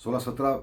16-17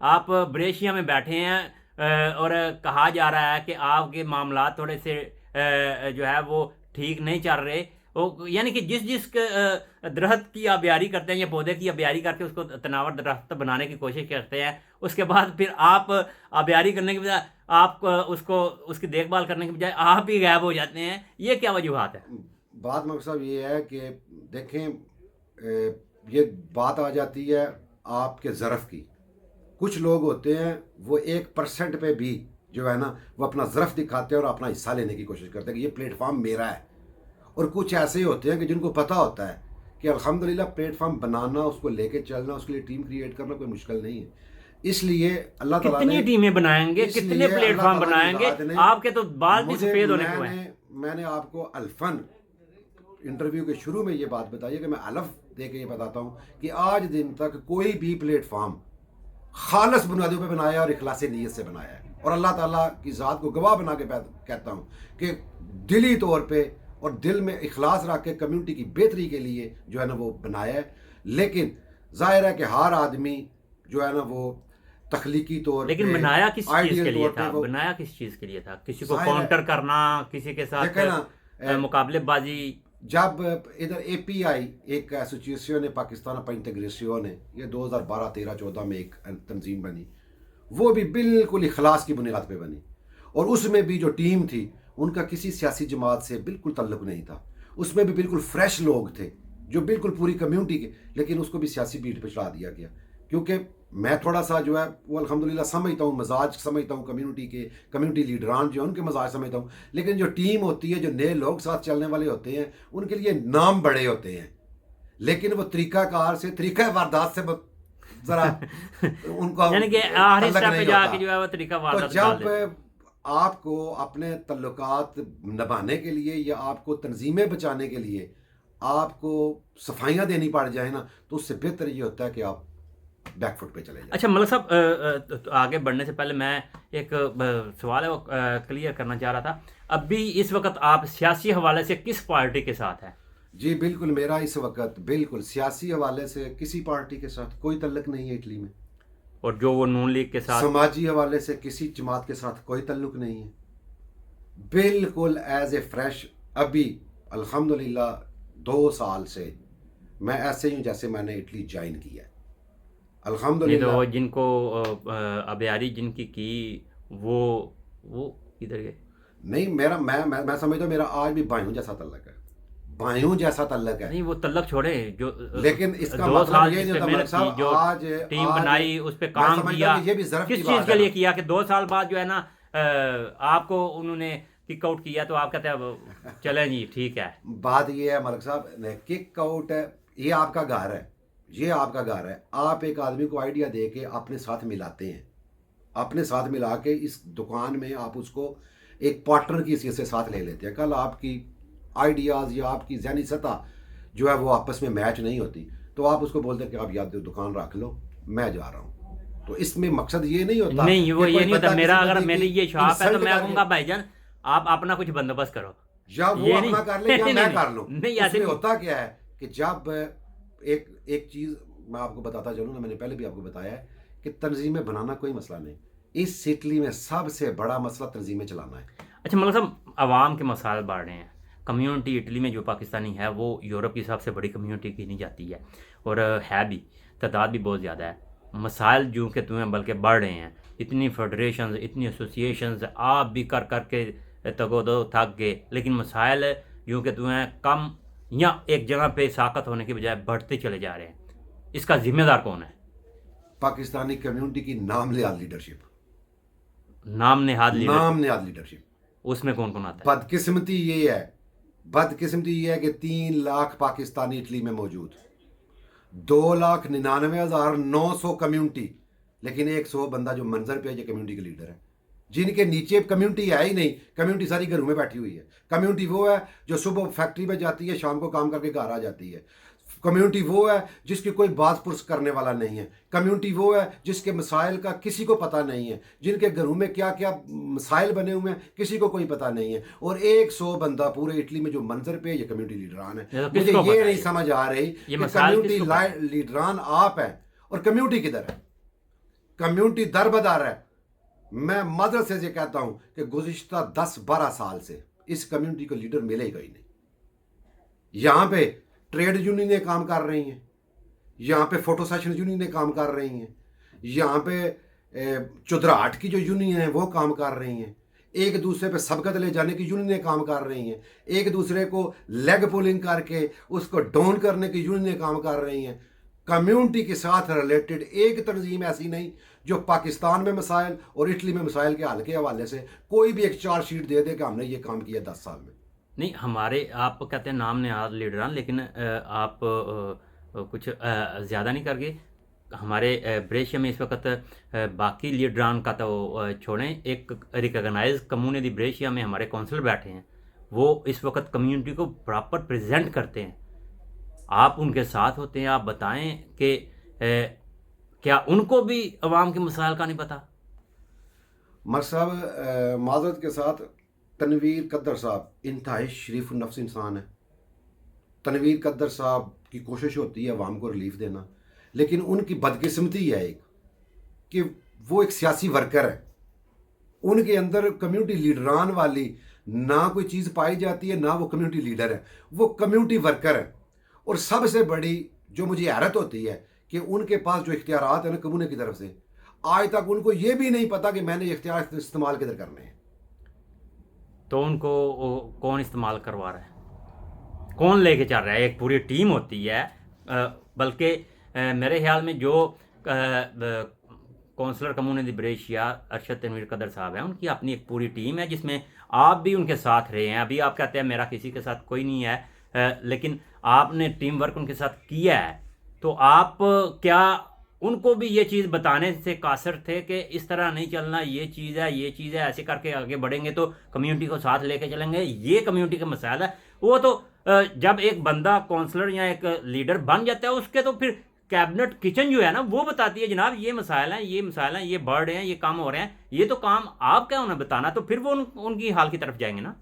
آپ بریشیا میں بیٹھے ہیں اور کہا جا رہا ہے کہ آپ کے معاملات تھوڑے سے جو ہے وہ ٹھیک نہیں چل رہے. یعنی کہ جس درخت کی آبیاری کرتے ہیں یا پودے کی آبیاری کر کے اس کو تناور درخت بنانے کی کوشش کرتے ہیں, اس کے بعد پھر آپ آبیاری کرنے کی بجائے آپ اس کی دیکھ بھال کرنے کی بجائے آپ ہی غائب ہو جاتے ہیں. یہ کیا وجوہات ہے؟ بات مقصد یہ ہے کہ دیکھیں یہ بات آ جاتی ہے آپ کے ظرف کی. کچھ لوگ ہوتے ہیں وہ 1% پہ بھی جو ہے نا وہ اپنا ظرف دکھاتے ہیں اور اپنا حصہ لینے کی کوشش کرتے ہیں کہ یہ پلیٹ فارم میرا ہے. اور کچھ ایسے ہی ہوتے ہیں کہ جن کو پتہ ہوتا ہے کہ الحمدللہ پلیٹ فارم بنانا, اس کو لے کے چلنا, اس کے لیے ٹیم کریٹ کرنا کوئی مشکل نہیں ہے. اس لیے اللہ تعالیٰ کتنی ٹیمیں بنائیں گے, کتنے پلیٹ فارم بنائیں گے؟ آپ کے تو بال بھی سفید ہونے کو ہیں. میں نے آپ کو الفن انٹرویو کے شروع میں یہ بات بتائی ہے کہ میں الف دے کے یہ بتاتا ہوں کہ آج دن تک کوئی بھی پلیٹ فارم خالص بنیادوں پہ بنایا اور اخلاص نیت سے بنایا ہے. اور اللہ تعالیٰ کی ذات کو گواہ بنا کے کہتا ہوں کہ دلی طور پہ اور دل میں اخلاص رکھ کے کمیونٹی کی بہتری کے لیے جو ہے نا وہ بنایا ہے. لیکن ظاہر ہے کہ ہر آدمی جو ہے نا وہ تخلیقی طور پہ, لیکن بنایا کس چیز کے لیے تھا؟ بنایا کس چیز کے لیے تھا؟ کسی کو کاؤنٹر کرنا, کسی کے ساتھ مقابلے بازی. جب ادھر اے پی آئی ایک ایسوسیشن ہے پاکستان پر انٹیگریشن ہے, یہ 2012, 13, 14 میں ایک تنظیم بنی, وہ بھی بالکل اخلاص کی بنیاد پہ بنی. اور اس میں بھی جو ٹیم تھی ان کا کسی سیاسی جماعت سے بالکل تعلق نہیں تھا. اس میں بھی بالکل فریش لوگ تھے جو بالکل پوری کمیونٹی کے, لیکن اس کو بھی سیاسی بیٹ پہ چڑھا دیا گیا. کیونکہ میں تھوڑا سا جو ہے وہ الحمدللہ سمجھتا ہوں, مزاج سمجھتا ہوں کمیونٹی لیڈران جو ہیں ان کے مزاج سمجھتا ہوں. لیکن جو ٹیم ہوتی ہے, جو نئے لوگ ساتھ چلنے والے ہوتے ہیں, ان کے لیے نام بڑے ہوتے ہیں, لیکن وہ طریقہ کار سے, طریقہ واردات سے ذرا ان کا یعنی کہ آخری سٹیپ پہ جا کے جو ہے وہ طریقہ واردات. جب آپ کو اپنے تعلقات نبھانے کے لیے یا آپ کو تنظیمیں بچانے کے لیے آپ کو صفائیاں دینی پڑ جائیں نا, تو اس سے بہتر یہ ہوتا ہے کہ آپ بیک فٹ پہ چلے جائیں. اچھا ملک صاحب, آگے بڑھنے سے پہلے میں ایک سوال ہے وہ کلیئر کرنا چاہ رہا تھا. ابھی اس وقت آپ سیاسی حوالے سے کس پارٹی کے ساتھ ہیں؟ جی بالکل, میرا اس وقت بالکل سیاسی حوالے سے کسی پارٹی کے ساتھ کوئی تعلق نہیں ہے اٹلی میں. اور جو وہ نون لیگ کے ساتھ, سماجی حوالے سے کسی جماعت کے ساتھ کوئی تعلق نہیں ہے. بالکل ایز اے فریش, ابھی الحمدللہ 2 سال سے میں ایسے ہی جیسے میں نے اٹلی جوائن کیا ہے. الحمدللہ جن کو آبیاری جن کی وہ ادھر گئے نہیں, میرا میں سمجھتا ہوں میرا آج بھی بھائیوں جیسا تعلق ہے, بھائیوں جیسا تعلق ہے. نہیں وہ تعلق چھوڑے جو, لیکن اس کا مطلب یہ نہیں ہوتا جو آج ٹیم بنائی اس پہ کام کیا, کس چیز کے لیے کیا کہ 2 سال بعد جو ہے نا آپ کو انہوں نے کک آؤٹ کیا تو آپ کہتے ہیں چلیں جی ٹھیک ہے. بات یہ ہے ملک صاحب, کک آؤٹ ہے, یہ آپ کا گھر ہے, یہ آپ کا گھر ہے. آپ ایک آدمی کو آئیڈیا دے کے اپنے ساتھ ملاتے ہیں, اپنے ساتھ ملا کے اس دکان میں آپ اس کو ایک پارٹنر کی حیثیت سے ساتھ لے لیتے ہیں. کل آپ کی آئیڈیاز یا آپ کی ذہنی سطح جو ہے وہ آپس میں میچ نہیں ہوتی, تو آپ اس کو بولتے ہیں کہ آپ یاد دکان رکھ لو, میں جا رہا ہوں. تو اس میں مقصد یہ نہیں ہوتا, نہیں وہ یہ نہیں ہوتا. میرا اگر میری یہ شاپ ہے تو میں کہوں گا بھائی جان آپ اپنا کچھ بندوبست کرو, یا وہ اپنا کر لے یا میں کر لوں. نہیں اس میں ہوتا کیا ہے کہ جب ایک چیز میں آپ کو بتاتا چلوں نا, میں نے پہلے بھی آپ کو بتایا ہے کہ تنظیمیں بنانا کوئی مسئلہ نہیں. اس اٹلی میں سب سے بڑا مسئلہ تنظیمیں چلانا ہے. اچھا مطلب صاحب, عوام کے مسائل بڑھ رہے ہیں. کمیونٹی اٹلی میں جو پاکستانی ہے وہ یورپ کی سب سے بڑی کمیونٹی کی نہیں جاتی ہے, اور ہے بھی, تعداد بھی بہت زیادہ ہے. مسائل جو کہ تمہیں بلکہ بڑھ رہے ہیں. اتنی فیڈریشنز, اتنی ایسوسیشنز, آپ بھی کر کے تگو دو تھک گئے, لیکن مسائل جو کہ تمہیں کم یا ایک جگہ پہ ساکت ہونے کے بجائے بڑھتے چلے جا رہے ہیں. اس کا ذمہ دار کون ہے؟ پاکستانی کمیونٹی کی نام نہاد لیڈرشپ. نام نہاد لیڈرشپ اس میں کون آتا ہے؟ بدقسمتی یہ ہے کہ 3 لاکھ پاکستانی اٹلی میں موجود, 2,99,900 کمیونٹی, لیکن 100 بندہ جو منظر پہ ہے یہ کمیونٹی کے لیڈر ہے, جن کے نیچے کمیونٹی ہے ہی نہیں. کمیونٹی ساری گھروں میں بیٹھی ہوئی ہے. کمیونٹی وہ ہے جو صبح فیکٹری میں جاتی ہے, شام کو کام کر کے گھر آ جاتی ہے. کمیونٹی وہ ہے جس کی کوئی بات پرس کرنے والا نہیں ہے. کمیونٹی وہ ہے جس کے مسائل کا کسی کو پتہ نہیں ہے, جن کے گھروں میں کیا کیا مسائل بنے ہوئے ہیں کسی کو کوئی پتہ نہیں ہے. اور 100 بندہ پورے اٹلی میں جو منظر پہ یہ کمیونٹی لیڈران ہے. مجھے یہ نہیں سمجھ آ رہی کہ کمیونٹی لیڈران آپ ہیں اور کمیونٹی کدھر ہے. کمیونٹی در بدر ہے. میں مدر سے یہ کہتا ہوں کہ گزشتہ 10-12 سال سے اس کمیونٹی کو لیڈر ملے گا ہی نہیں. یہاں پہ ٹریڈ یونینیں کام کر رہی ہیں, یہاں پہ فوٹو سیشن یونینیں کام کر رہی ہیں, یہاں پہ چودراہٹ کی جو یونین ہیں وہ کام کر رہی ہیں, ایک دوسرے پہ سبقت لے جانے کی یونینیں کام کر رہی ہیں, ایک دوسرے کو لیگ پولنگ کر کے اس کو ڈاؤن کرنے کی یونینیں کام کر رہی ہیں. کمیونٹی کے ساتھ ریلیٹڈ ایک تنظیم ایسی نہیں جو پاکستان میں مسائل اور اٹلی میں مسائل کے حل کے حوالے سے کوئی بھی ایک چارج شیٹ دے دے کہ ہم نے یہ کام کیا 10 سال میں. نہیں, ہمارے آپ کہتے ہیں نام نہاد لیڈران, لیکن آپ کچھ زیادہ نہیں کر گئے. ہمارے بریشیا میں اس وقت باقی لیڈران کا تو چھوڑیں, ایک ریکگنائز کمیونٹی دی بریشیا میں ہمارے کونسلر بیٹھے ہیں, وہ اس وقت کمیونٹی کو پراپر پریزنٹ کرتے ہیں. آپ ان کے ساتھ ہوتے ہیں, آپ بتائیں کہ کیا ان کو بھی عوام کے مسائل کا نہیں پتہ؟ مر صاحب معذرت کے ساتھ تنویر قدر صاحب انتہائی شریف النفس انسان ہے. تنویر قدر صاحب کی کوشش ہوتی ہے عوام کو ریلیف دینا, لیکن ان کی بدقسمتی ہے ایک کہ وہ ایک سیاسی ورکر ہے. ان کے اندر کمیونٹی لیڈران والی نہ کوئی چیز پائی جاتی ہے, نہ وہ کمیونٹی لیڈر ہے, وہ کمیونٹی ورکر ہے. اور سب سے بڑی جو مجھے حیرت ہوتی ہے کہ ان کے پاس جو اختیارات ہیں نا کمیونٹی کی طرف سے, آج تک ان کو یہ بھی نہیں پتا کہ میں نے یہ اختیار استعمال کدھر کرنے ہیں. تو ان کو کون استعمال کروا رہا ہے, کون لے کے چل رہا ہے؟ ایک پوری ٹیم ہوتی ہے, بلکہ میرے خیال میں جو councillor community Brescia Arshad Tanveer Qadar صاحب ہیں, ان کی اپنی ایک پوری ٹیم ہے جس میں آپ بھی ان کے ساتھ رہے ہیں. ابھی آپ کہتے ہیں میرا کسی کے ساتھ کوئی نہیں ہے, لیکن آپ نے ٹیم ورک ان کے ساتھ کیا ہے. تو آپ کیا ان کو بھی یہ چیز بتانے سے قاصر تھے کہ اس طرح نہیں چلنا, یہ چیز ہے, یہ چیز ہے, ایسے کر کے آگے بڑھیں گے تو کمیونٹی کو ساتھ لے کے چلیں گے, یہ کمیونٹی کا مسائل ہے. وہ تو جب ایک بندہ کونسلر یا ایک لیڈر بن جاتا ہے, اس کے تو پھر کیبنٹ کچن جو ہے نا وہ بتاتی ہے جناب یہ مسائل ہیں, یہ مسائل ہیں, یہ بڑھ رہے ہیں, یہ کام ہو رہے ہیں. یہ تو کام آپ کیا انہیں بتانا, تو پھر وہ ان کی حال کی طرف جائیں گے نا.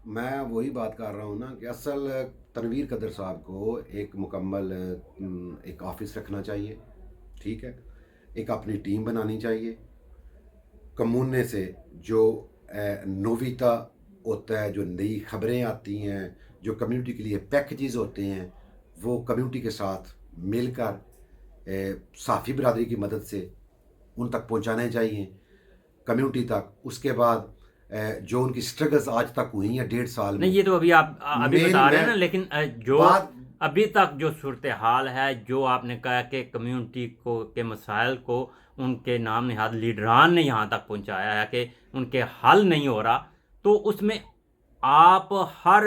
میں وہی بات کر رہا ہوں نا کہ اصل تنویر قدر صاحب کو ایک مکمل ایک آفس رکھنا چاہیے, ٹھیک ہے, ایک اپنی ٹیم بنانی چاہیے. کمونے سے جو نویتا ہوتا ہے, جو نئی خبریں آتی ہیں, جو کمیونٹی کے لیے پیکیجز ہوتے ہیں, وہ کمیونٹی کے ساتھ مل کر صحافی برادری کی مدد سے ان تک پہنچانے چاہیے کمیونٹی تک. اس کے بعد جو ان کی سٹرگلز آج تک ہوئی ہیں 1.5 سال میں, نہیں یہ تو ابھی آپ ابھی بتا رہے ہیں نا, لیکن جو ابھی تک جو صورتحال ہے, جو آپ نے کہا کہ کمیونٹی کو کے مسائل کو ان کے نام نہاد لیڈران نے یہاں تک پہنچایا ہے کہ ان کے حل نہیں ہو رہا, تو اس میں آپ ہر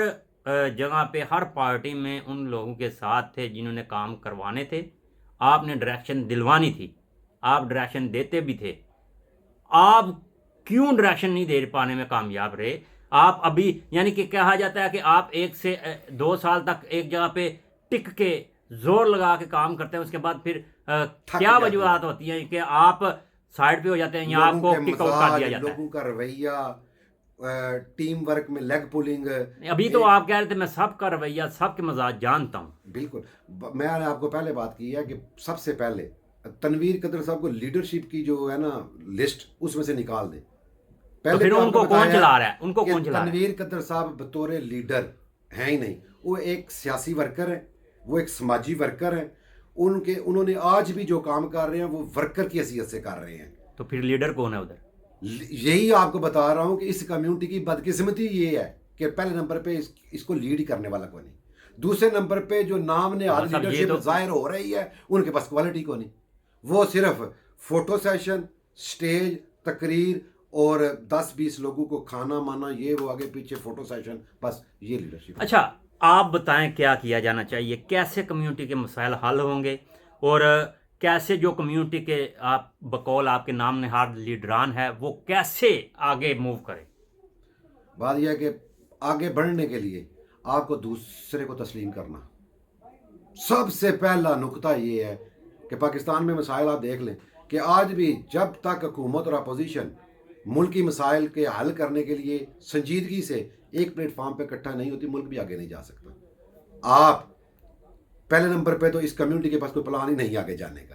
جگہ پہ ہر پارٹی میں ان لوگوں کے ساتھ تھے جنہوں نے کام کروانے تھے, آپ نے ڈائریکشن دلوانی تھی, آپ ڈائریکشن دیتے بھی تھے. آپ کیوں ڈائریکشن نہیں دے پانے میں کامیاب رہے؟ آپ ابھی یعنی کہ کہا جاتا ہے کہ آپ 1 سے 2 سال تک ایک جگہ پہ ٹک کے زور لگا کے کام کرتے ہیں, اس کے بعد پھر کیا وجوہات ہوتی ہیں کہ آپ سائڈ پہ ہو جاتے ہیں یا آپ کو کک آؤٹ کر دیا جاتا ہے؟ لوگوں کا رویہ, ٹیم ورک میں لیگ پولنگ. ابھی تو آپ کہہ رہے تھے میں سب کا رویہ, سب کے مزاج جانتا ہوں. بالکل, میں نے آپ کو پہلے بات کی ہے کہ سب سے پہلے تنویر قدر صاحب کو لیڈرشپ کی جو ہے نا لسٹ اس میں سے نکال دیں. تو پھر ان کو کون چلا رہا ہے, ان کو کون چلا رہا ہے؟ تنویر قدر صاحب بطور لیڈر ہیں ہی نہیں, وہ ایک سیاسی ورکر ہیں, وہ ایک سماجی ورکر ہیں. انہوں نے آج بھی جو کام کر رہے ہیں وہ ورکر کی حیثیت سے کر رہے ہیں. تو پھر لیڈر کون ہے ادھر؟ یہی آپ کو بتا رہا ہوں کہ اس کمیونٹی کی بدقسمتی یہ ہے کہ پہلے نمبر پہ اس کو لیڈ کرنے والا کوئی نہیں, دوسرے نمبر پہ جو نام نے آج لیڈرشپ ظاہر ہو رہی ہے ان کے پاس کوالٹی کو نہیں. وہ صرف فوٹو سیشن, سٹیج, تقریر اور 10-20 لوگوں کو کھانا مانا, یہ وہ آگے پیچھے فوٹو سیشن, بس یہ لیڈرشپ. اچھا آپ بتائیں کیا کیا جانا چاہیے, کیسے کمیونٹی کے مسائل حل ہوں گے, اور کیسے جو کمیونٹی کے آپ بقول آپ کے نام نہاد لیڈران ہے وہ کیسے آگے موو کرے؟ بات یہ ہے کہ آگے بڑھنے کے لیے آپ کو دوسرے کو تسلیم کرنا. سب سے پہلا نقطہ یہ ہے کہ پاکستان میں مسائل آپ دیکھ لیں کہ آج بھی جب تک حکومت اور اپوزیشن ملکی مسائل کے حل کرنے کے لیے سنجیدگی سے ایک پلیٹ فارم پہ اکٹھا نہیں ہوتی, ملک بھی آگے نہیں جا سکتا. آپ پہلے نمبر پہ تو اس کمیونٹی کے پاس کوئی پلان ہی نہیں آگے جانے کا.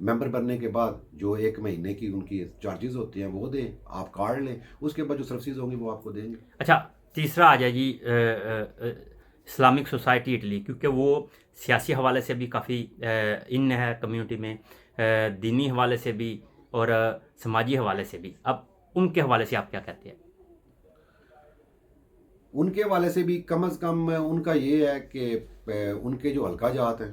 ممبر بننے کے بعد جو 1 مہینے کی ان کی چارجز ہوتے ہیں وہ دیں, آپ کارڈ لیں, اس کے بعد جو سروسز ہوں گی وہ آپ کو دیں گے. اچھا تیسرا آ جائے جی اسلامک سوسائٹی اٹلی, کیونکہ وہ سیاسی حوالے سے بھی کافی ان ہے کمیونٹی میں, دینی حوالے سے بھی اور سماجی حوالے سے بھی. اب ان کے حوالے سے آپ کیا کہتے ہیں؟ ان کے حوالے سے بھی کم از کم ان کا یہ ہے کہ ان کے جو حلقہ جات ہیں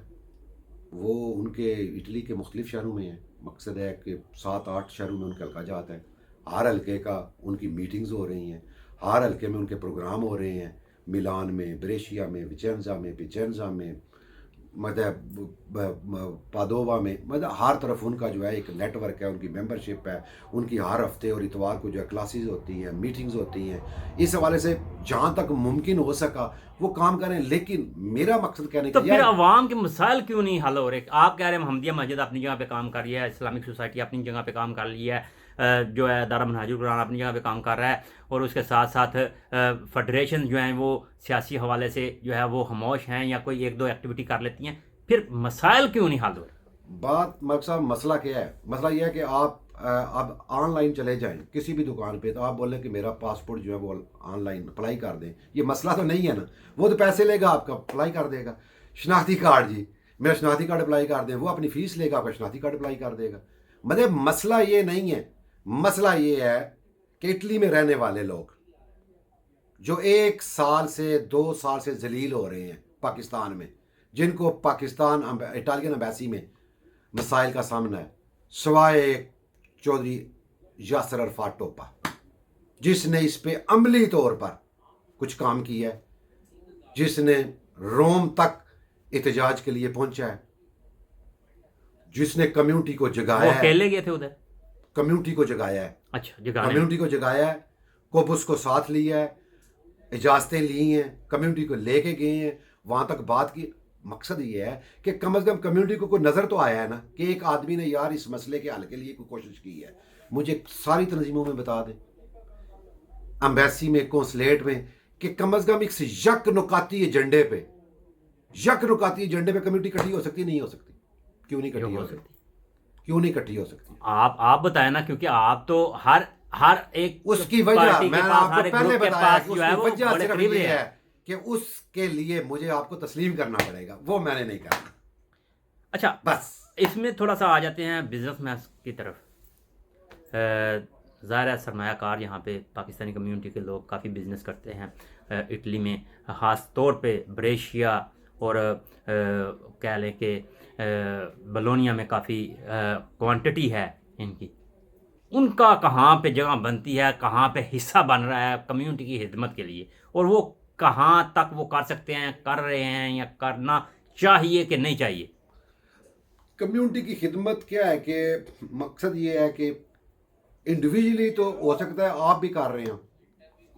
وہ ان کے اٹلی کے مختلف شہروں میں ہیں. مقصد ہے کہ 7-8 شہروں میں ان کے حلقہ جات ہیں. ہر حلقے کا ان کی میٹنگز ہو رہی ہیں, ہر حلقے میں ان کے پروگرام ہو رہے ہیں. میلان میں, بریشیا میں, وچینزا میں, مطلب پادووا میں, مطلب ہر طرف ان کا جو ہے ایک نیٹ ورک ہے, ان کی ممبرشپ ہے. ان کی ہر ہفتے اور اتوار کو جو ہے کلاسز ہوتی ہیں, میٹنگز ہوتی ہیں. اس حوالے سے جہاں تک ممکن ہو سکا وہ کام کریں. لیکن میرا مقصد کہنے کا تو پھر عوام کے مسائل کیوں نہیں حل ہو رہے؟ آپ کہہ رہے ہیں محمدیہ مسجد اپنی جگہ پہ کام کر رہی ہے, اسلامک سوسائٹی اپنی جگہ پہ کام کر رہی ہے, جو ہے دار منہاج القرآن اپنی جگہ پہ کام کر رہا ہے, اور اس کے ساتھ ساتھ فیڈریشن جو ہیں وہ سیاسی حوالے سے جو ہے وہ خاموش ہیں یا کوئی 1-2 ایکٹیویٹی کر لیتی ہیں. پھر مسائل کیوں نہیں حل ہو رہے؟ بات مقصد مسئلہ کیا ہے؟ مسئلہ یہ ہے کہ آپ اب آن لائن چلے جائیں کسی بھی دکان پہ, تو آپ بولیں کہ میرا پاسپورٹ جو ہے وہ آن لائن اپلائی کر دیں. یہ مسئلہ تو نہیں ہے نا, وہ تو پیسے لے گا آپ کا, اپلائی کر دے گا. شناختی کارڈ, جی میرا شناختی کارڈ اپلائی کر دیں, وہ اپنی فیس لے گا, آپ کا شناختی کارڈ اپلائی کر دے گا. مطلب مسئلہ یہ نہیں ہے. مسئلہ یہ ہے کہ اٹلی میں رہنے والے لوگ جو 1 سال سے 2 سال سے ذلیل ہو رہے ہیں پاکستان میں, جن کو پاکستان اٹالین امبیسی میں مسائل کا سامنا ہے, سوائے ایک چودھری یاسر عرفات ٹوپا جس نے اس پہ عملی طور پر کچھ کام کیا ہے, جس نے روم تک احتجاج کے لیے پہنچا ہے, جس نے کمیونٹی کو جگایا وہ ہے. اکیلے گئے تھے ادھر؟ کمیونٹی کو جگایا ہے. اچھا جگانے, کمیونٹی کو جگایا ہے, کوبس کو ساتھ لیا ہے, اجازتیں لی ہیں, کمیونٹی کو لے کے گئے ہیں, وہاں تک بات کی. مقصد یہ ہے کہ کم از کم کمیونٹی کو کوئی نظر تو آیا ہے نا کہ ایک آدمی نے یار اس مسئلے کے حل کے لیے کوئی کوشش کی ہے. مجھے ساری تنظیموں میں بتا دیں, امبیسی میں, کونسلیٹ میں, کہ کم از کم ایک یک نکاتی ایجنڈے پہ کمیونٹی اکٹھی ہو سکتی؟ نہیں ہو سکتی. کیوں نہیں اکٹھی ہو سکتی؟ کیوں نہیں اکٹھی ہو سکتی؟ آپ بتائیں نا, کیونکہ آپ تو ہر ایک اس کی وجہ میں نے آپ کو پہلے بتایا کہ اس جو ہے کی وہ وجہ بڑے صرف قریب یہ ہے. ہے کہ اس کے لیے مجھے آپ کو تسلیم کرنا پڑے گا, وہ میں نے نہیں کرنا. اچھا بس اس میں تھوڑا سا آ جاتے ہیں بزنس مین کی طرف. ظاہر ہے سرمایہ کار یہاں پہ پاکستانی کمیونٹی کے لوگ کافی بزنس کرتے ہیں اٹلی میں, خاص طور پہ بریشیا اور کہہ لیں کہ بلونیا میں کافی کوانٹٹی ہے ان کی. ان کا کہاں پہ جگہ بنتی ہے, کہاں پہ حصہ بن رہا ہے کمیونٹی کی خدمت کے لیے, اور وہ کہاں تک وہ کر سکتے ہیں, کر رہے ہیں, یا کرنا چاہیے کہ نہیں چاہیے؟ کمیونٹی کی خدمت کیا ہے کہ مقصد یہ ہے کہ انڈیویجلی تو ہو سکتا ہے آپ بھی کر رہے ہیں,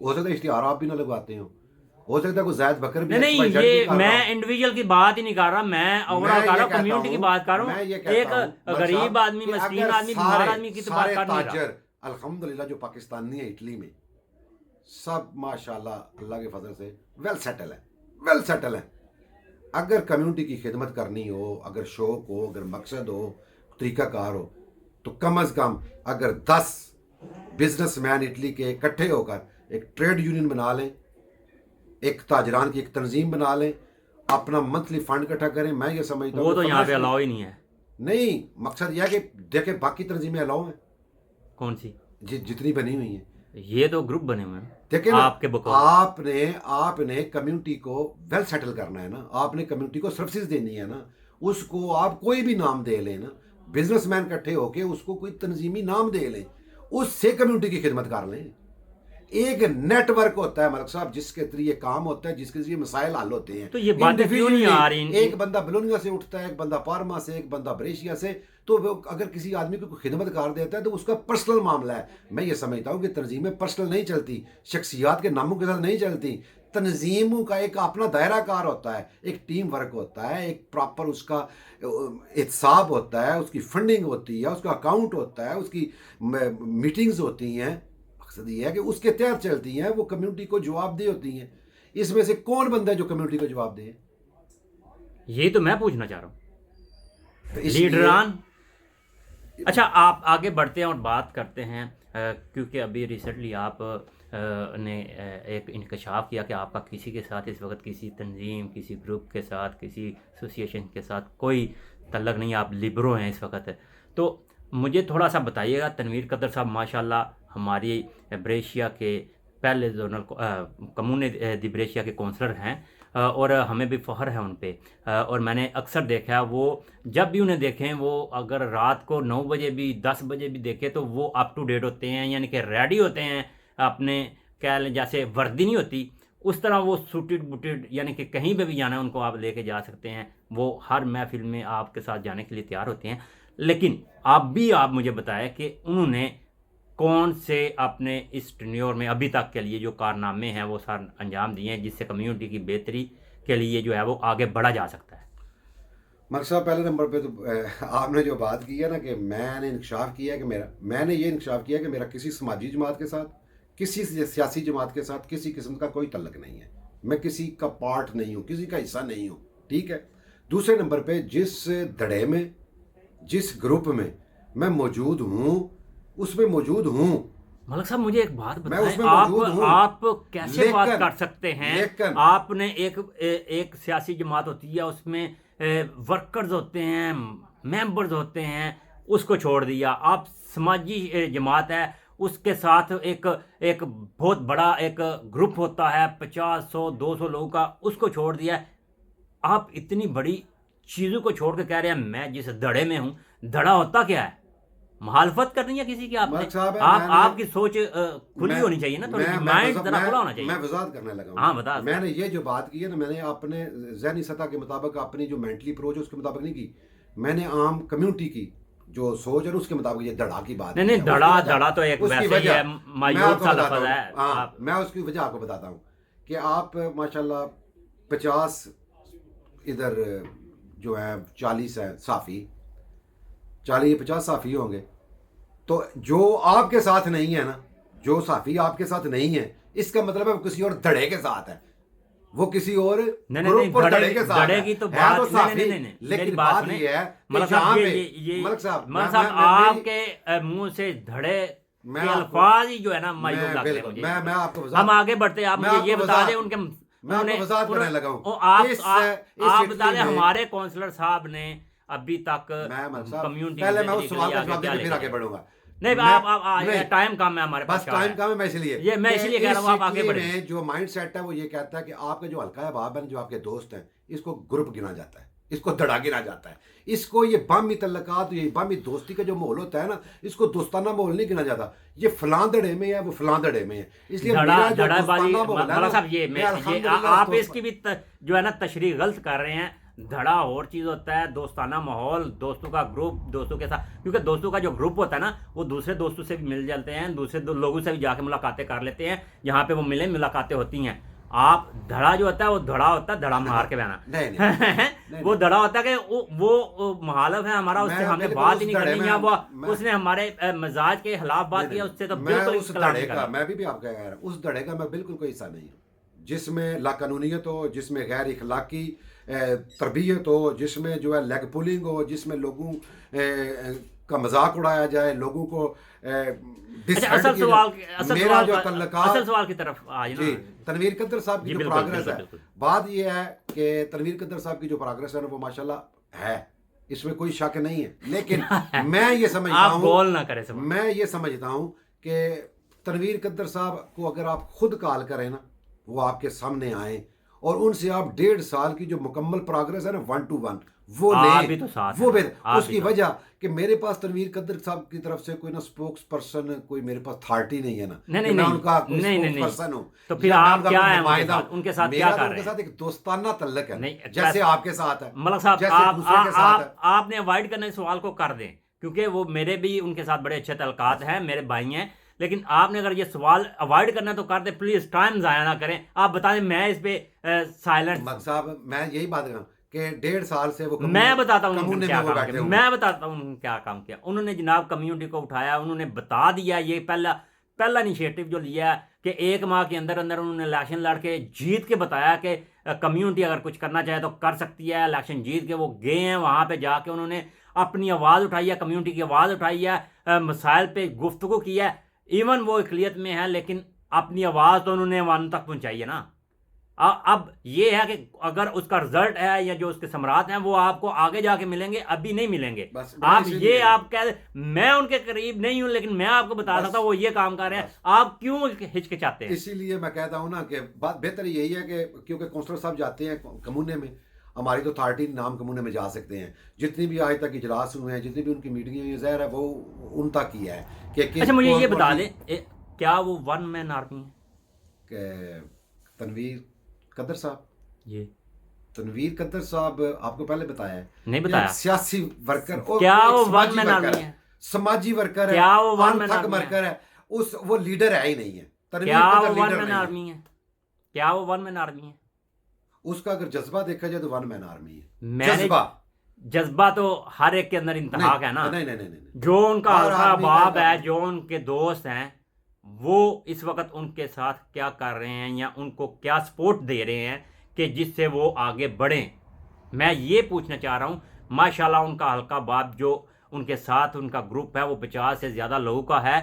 ہو سکتا ہے اشتہار آپ بھی نہ لگواتے ہو سکتا ہے کوئی زید بکر بھی نہیں, یہ میں انڈیویجول کی بات ہی نہیں کر رہا, میں اوورال کر رہا ہوں, کمیونٹی کی بات کر رہا ہوں. ایک غریب آدمی, مسکین آدمی, بیمار آدمی کی تو بات کر نہیں رہا. الحمدللہ جو پاکستانی ہیں اٹلی میں سب ماشاءاللہ اللہ کے فضل سے ویل سیٹل ہے. اگر کمیونٹی کی خدمت کرنی ہو, اگر شوق ہو, اگر مقصد ہو, طریقہ کار ہو, تو کم از کم اگر 10 بزنس مین اٹلی کے اکٹھے ہو کر ایک ٹریڈ یونین بنا لیں, ایک تاجران کی ایک تنظیم بنا لیں, اپنا منتھلی فنڈ اکٹھا کریں, میں یہ سمجھتا ہوں وہ تو یہاں پہ الاؤ ہی نہیں ہے. نہیں, مقصد یہ ہے کہ دیکھیں باقی تنظیمیں الاؤ ہیں. کون سی؟ جتنی بنی ہوئی ہیں, یہ تو گروپ بنے ہوئے ہیں. دیکھیں آپ کے آپ نے کمیونٹی کو ویل سیٹل کرنا ہے نا, آپ نے کمیونٹی کو سروسز دینی ہے نا, اس کو آپ کوئی بھی نام دے لیں نا, بزنس مین اکٹھے ہو کے اس کو کوئی تنظیمی نام دے لیں, اس سے کمیونٹی کی خدمت کر لیں. ایک نیٹ ورک ہوتا ہے ملک صاحب جس کے ذریعے کام ہوتا ہے, جس کے ذریعے مسائل حل ہوتے ہیں. تو یہ باتیں کیوں نہیں آ رہی؟ ایک بندہ بلونیا سے اٹھتا ہے, ایک بندہ پارما سے, ایک بندہ بریشیا سے, تو وہ اگر کسی آدمی کو خدمت کار دیتا ہے تو اس کا پرسنل معاملہ ہے. میں یہ سمجھتا ہوں کہ تنظیمیں پرسنل نہیں چلتی, شخصیات کے ناموں کے ساتھ نہیں چلتی. تنظیموں کا ایک اپنا دائرہ کار ہوتا ہے, ایک ٹیم ورک ہوتا ہے, ایک پراپر اس کا احتساب ہوتا ہے, اس کی فنڈنگ ہوتی ہے, اس کا اکاؤنٹ ہوتا ہے, اس کی میٹنگز ہوتی ہیں. مقصد یہ ہے کہ اس کے تحت چلتی ہیں, وہ کمیونٹی کو جواب دہ ہوتی ہیں. اس میں سے کون بندہ ہے جو کمیونٹی کو جواب دے؟ یہ تو میں پوچھنا چاہ رہا ہوں. لیڈران اچھا آپ آگے بڑھتے ہیں اور بات کرتے ہیں کیونکہ ابھی ریسنٹلی آپ نے ایک انکشاف کیا کہ آپ کا کسی کے ساتھ اس وقت کسی تنظیم کسی گروپ کے ساتھ کسی ایسوسیشن کے ساتھ کوئی تعلق نہیں، آپ لبرو ہیں اس وقت. تو مجھے تھوڑا سا بتائیے گا، تنویر قدر صاحب ماشاءاللہ ہماری بریشیا کے پہلے زونل کمون دی بریشیا کے کونسلر ہیں، اور ہمیں بھی فخر ہے ان پہ. اور میں نے اکثر دیکھا وہ جب بھی انہیں دیکھیں، وہ اگر رات کو 9 بجے بھی 10 بجے بھی دیکھے تو وہ اپ ٹو ڈیٹ ہوتے ہیں، یعنی کہ ریڈی ہوتے ہیں اپنے کہہ لیں جیسے وردی نہیں ہوتی اس طرح وہ سوٹڈ بوٹڈ، یعنی کہ کہیں پہ بھی جانا ہے ان کو آپ لے کے جا سکتے ہیں، وہ ہر محفل میں آپ کے ساتھ جانے کے لیے تیار ہوتے ہیں. لیکن آپ مجھے بتائیں کہ انہوں نے کون سے اپنے اس ٹینیور میں ابھی تک کے لیے جو کارنامے ہیں وہ سر انجام دیے ہیں جس سے کمیونٹی کی بہتری کے لیے جو ہے وہ آگے بڑھا جا سکتا ہے؟ ملک صاحب پہلے نمبر پہ تو آپ نے جو بات کی ہے نا کہ میں نے انکشاف کیا کہ میں نے یہ انکشاف کیا کہ میرا کسی سماجی جماعت کے ساتھ، کسی سیاسی جماعت کے ساتھ کسی قسم کا کوئی تعلق نہیں ہے. میں کسی کا پارٹ نہیں ہوں، کسی کا حصہ نہیں ہوں، ٹھیک ہے. دوسرے نمبر پہ جس دھڑے میں جس گروپ میں میں موجود ہوں اس میں موجود ہوں. ملک صاحب مجھے ایک بات میں اس بتائیں، میں موجود ہوں، آپ کیسے بات لیکن کر سکتے ہیں؟ لیکن آپ نے ایک سیاسی جماعت ہوتی ہے، اس میں ورکرز ہوتے ہیں، ممبرز ہوتے ہیں، اس کو چھوڑ دیا. آپ سماجی جماعت ہے، اس کے ساتھ ایک بہت بڑا ایک گروپ ہوتا ہے 50 100 200 لوگوں کا، اس کو چھوڑ دیا. آپ اتنی بڑی چیزوں کو چھوڑ کے کہہ رہے ہیں میں جس دھڑے میں ہوں. دھڑا ہوتا کیا ہے؟ مخالفت کرنی ہے کسی کی؟ آپ نے ملک صاحب آپ کی سوچ کھلی ہونی چاہیے نا، تھوڑی مائنڈ ذرا کھلا ہونا چاہیے. میں وضاحت کرنے لگا ہاں ہوں. بتا. میں نے یہ جو بات کی ہے نا، میں نے اپنے ذہنی سطح کے مطابق اپنی جو مینٹلی اپروچ ہے اس کے مطابق نہیں کی. میں نے عام کمیونٹی کی جو سوچ ہے اس کے مطابق یہ دھڑا کی بات نہیں دھڑا تو ایک ویسے ہی ہے، مایوب سا لفظ ہے. ہاں میں اس کی وجہ آپ کو بتاتا ہوں کہ آپ ماشاءاللہ 50 ادھر جو ہے 40 ہیں صافی، 40-50 صافی ہوں گے. تو جو آپ کے ساتھ نہیں ہے نا، جو صافی آپ کے ساتھ نہیں ہے، اس کا مطلب ہے وہ کسی اور دھڑے کے ساتھ ہے، وہ کسی اور گروپ اور دھڑے کے ساتھ ہے. تو بات صافی، لیکن بات یہ ہے کہ جہاں پہ ملک صاحب آپ کے منہ سے دھڑے کے الفاظ ہی جو ہے نا مایوب لگتے ہیں مجھے. میں آپ کو ہم آگے بڑھتے ہیں، آپ مجھے یہ بتا دیں ان کے میں آپ کو وضاحت کرنے لگا ہوں. آپ بتا دیں ہمارے کونسلر صاحب نے ابھی تک کمیونٹی پہلے میں اس سوال کا جواب دے کے پھر آگے بڑھوں گا. نہیں آپ ٹائم کم ہے ہمارے پاس، بس ٹائم کم ہے. میں اس لیے کہہ رہا ہوں آپ آگے بڑھیں. جو مائنڈ سیٹ ہے وہ یہ کہتا ہے کہ آپ کا جو حلقہ احباب ہے، جو آپ کے دوست ہیں، اس کو گروپ گنا جاتا ہے، اس کو دھڑا گنا جاتا ہے، اس کو یہ باہمی تعلقات، یہ باہمی دوستی کا جو ماحول ہوتا ہے نا، اس کو دوستانہ ماحول نہیں گنا جاتا. یہ فلاں دھڑے میں ہے، وہ فلاں دھڑے میں ہے. اس لیے دھڑا بازی مولانا صاحب یہ آپ اس کی بھی جو ہے نا تشریح غلط کر رہے ہیں. دھڑا اور چیز ہوتا ہے، دوستانہ ماحول، دوستوں کا گروپ، دوستوں کے ساتھ، کیونکہ دوستوں کا جو گروپ ہوتا ہے نا وہ دوسرے دوستوں سے بھی مل جاتے ہیں، دوسرے لوگوں سے بھی جا کے ملاقاتیں کر لیتے ہیں، جہاں پہ وہ ملیں ملاقاتیں ہوتی ہیں. آپ دھڑا جو ہوتا ہے وہ دھڑا ہوتا ہے دھڑا مار کے بہنا. وہ دھڑا ہوتا ہے کہ وہ مخالف ہے ہمارا، اس سے ہمیں بات ہی نہیں کرنی ہے، وہ اس نے ہمارے مزاج کے خلاف بات کیا، اس سے تو بالکل میں بھی آپ کہہ رہا ہوں اس دھڑے کا میں بالکل کوئی حصہ نہیں ہوں جس میں لا قانونیت ہو، جس میں غیر اخلاقی تربیت ہو، جس میں جو ہے لیگ پولنگ ہو، جس میں لوگوں کا مذاق اڑایا جائے، لوگوں کو اصل سوال کی طرف جی. تنویر قدر صاحب کی جو پروگرس ہے، بات یہ ہے کہ تنویر قدر صاحب کی جو پروگرس ہے نا وہ ماشاءاللہ ہے، اس میں کوئی شک نہیں ہے. لیکن میں یہ سمجھتا ہوں میں یہ سمجھتا ہوں کہ تنویر قدر صاحب کو اگر آپ خود کال کریں نا، وہ آپ کے سامنے آئیں اور ان سے آپ 1.5 سال کی جو مکمل پروگرس ہے نا 1 to 1 وہ لیں. وہ اس کی وجہ کہ میرے پاس تنویر قدر صاحب کی طرف سے کوئی نہ سپوکس پرسن، کوئی میرے پاس اتھارٹی نہیں ہے نا، میں ان کا سپوکس پرسن ہوں. تو پھر آپ کیا ہیں ان کے ساتھ؟ میرا ان کے ساتھ ایک دوستانہ تعلق ہے، جیسے آپ کے ساتھ ہے. ملک صاحب آپ نے اوائڈ کرنے سوال کو کر دیں، کیونکہ وہ میرے بھی ان کے ساتھ بڑے اچھے تعلقات ہیں، میرے بھائی ہیں. لیکن آپ نے اگر یہ سوال اوائڈ کرنا تو کر دیں پلیز، ٹائم ضائع نہ کریں. آپ بتا دیں میں اس پہ سائلنٹ. ملک صاحب میں یہی بات کر رہا ہوں کہ 1.5 سال سے وہ میں بتاتا ہوں کیا کام کیا انہوں نے. جناب کمیونٹی کو اٹھایا، انہوں نے بتا دیا. یہ پہلا انیشیٹو جو لیا ہے کہ 1 ماہ کے اندر انہوں نے الیکشن لڑ کے جیت کے بتایا کہ کمیونٹی اگر کچھ کرنا چاہے تو کر سکتی ہے. الیکشن جیت کے وہ گئے ہیں وہاں پہ، جا کے انہوں نے اپنی آواز اٹھائی ہے, کمیونٹی کی آواز اٹھائی ہے, مسائل پہ گفتگو کی ہے. ایون وہ اقلیت میں ہیں لیکن اپنی آواز تو انہوں نے عوام تک پہنچائی ہے نا. اب یہ ہے کہ اگر اس کا رزلٹ ہے یا جو اس کے ثمرات ہیں وہ آپ کو آگے جا کے ملیں گے, ابھی نہیں ملیں گے. آپ یہ آپ کہہ میں ان کے قریب نہیں ہوں لیکن میں آپ کو بتا سکتا ہوں وہ یہ کام کر رہے ہیں, آپ کیوں ہچکچاتے ہیں؟ اسی لیے میں کہتا ہوں نا کہ بات بہتر یہی ہے کہ کیونکہ کونسلر صاحب جاتے ہیں کمونے میں, ہماری تو اتھارٹی نام کمونے میں جا سکتے ہیں, جتنی بھی آج تک اجلاس ہوئے ہیں, جتنی بھی ان کی میٹنگیں ہوئی ہیں, ظاہر ہے وہ ان تک ہی ہے کہ اچھا مجھے یہ بتا دیں کیا وہ ون مین آرمی ہے؟ کہ تنویر قدر صاحب, جی تنویر قدر صاحب آپ کو پہلے بتایا ہے, نہیں بتایا. سیاسی ورکر, کیا وہ ون مین آرمی ہے؟ سماجی ورکر ہے, کیا وہ ون مین تھک آرمی ورکر ہے, وہ لیڈر ہے ہی نہیں ہے. کیا وہ ون مین آرمی ہے؟ کیا وہ ون مین آرمی ہے؟ اس کا اگر جذبہ دیکھا جائے تو ون مین آرمی ہے. جذبہ تو ہر ایک کے اندر انتہا ہے نا. نہیں, جو ان کا ہلکا باب ہے, جو ان کے دوست ہیں, وہ اس وقت ان کے ساتھ کیا کر رہے ہیں یا ان کو کیا سپورٹ دے رہے ہیں کہ جس سے وہ آگے بڑھیں. میں یہ پوچھنا چاہ رہا ہوں, ماشاءاللہ ان کا ہلکا باب جو ان کے ساتھ ان کا گروپ ہے وہ 50 سے زیادہ لوگوں کا ہے,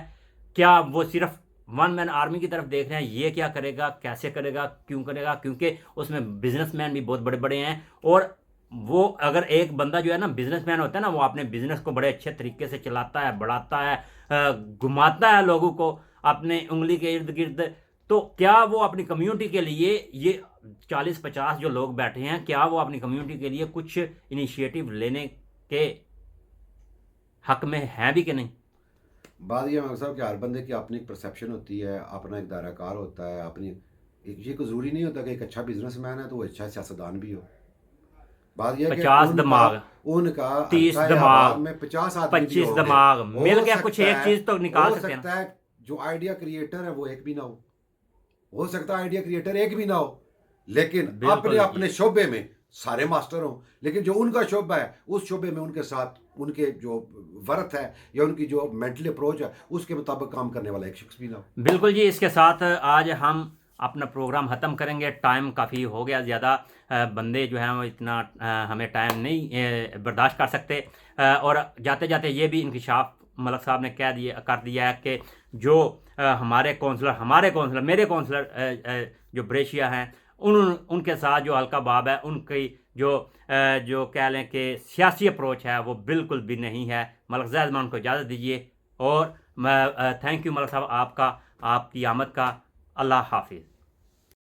کیا وہ صرف ون مین آرمی کی طرف دیکھ رہے ہیں؟ یہ کیا کرے گا, کیسے کرے گا, کیوں کرے گا؟ کیونکہ اس میں بزنس مین بھی بہت بڑے بڑے ہیں, اور وہ اگر ایک بندہ جو ہے نا بزنس مین ہوتا ہے نا, وہ اپنے بزنس کو بڑے اچھے طریقے سے چلاتا ہے, بڑھاتا ہے, گھماتا ہے لوگوں کو اپنے انگلی کے ارد گرد, تو کیا وہ اپنی کمیونٹی کے لیے یہ 40-50 جو لوگ بیٹھے ہیں, کیا وہ اپنی کمیونٹی کے لیے کچھ انیشیٹو لینے کے حق میں ہیں بھی کہ نہیں؟ بات یہ ہے صاحب کہ ہر بندے کی اپنی ایک پرسیپشن ہوتی ہے, اپنا ایک دائرہ کار ہوتا ہے, اپنی یہ کوئی ضروری نہیں ہوتا کہ ایک اچھا بزنس مین ہے تو وہ اچھا سیاستدان بھی ہو. بات یہ 50 دماغ, ان کا 30 دماغ میں 50 آدمی 25 دماغ مل کے کچھ ایک چیز تو نکال سکتے ہیں. ہو سکتا ہے جو آئیڈیا کریٹر ہے وہ ایک بھی نہ ہو سکتا ہے آئیڈیا کریٹر ایک بھی نہ ہو, لیکن اپنے اپنے شعبے میں سارے ماسٹر ہوں, لیکن جو ان کا شعبہ ہے اس شعبے میں ان کے ساتھ ان کے جو ورت ہے یا ان کی جو مینٹل اپروچ ہے اس کے مطابق کام کرنے والا ایک شخص بھی نہ ہو. بالکل جی, اس کے ساتھ آج ہم اپنا پروگرام ختم کریں گے. ٹائم کافی ہو گیا, زیادہ بندے جو ہیں وہ اتنا ہمیں ٹائم نہیں برداشت کر سکتے, اور جاتے جاتے یہ بھی انکشاف ملک صاحب نے کر دیا ہے کہ جو ہمارے کونسلر میرے کونسلر جو بریشیا ہیں, ان کے ساتھ جو ہلکا باب ہے, ان کی جو کہہ لیں کہ سیاسی اپروچ ہے وہ بالکل بھی نہیں ہے. ملک زید مان کو اجازت دیجیے, اور تھینک یو ملک صاحب آپ کی آمد کا. اللہ حافظ.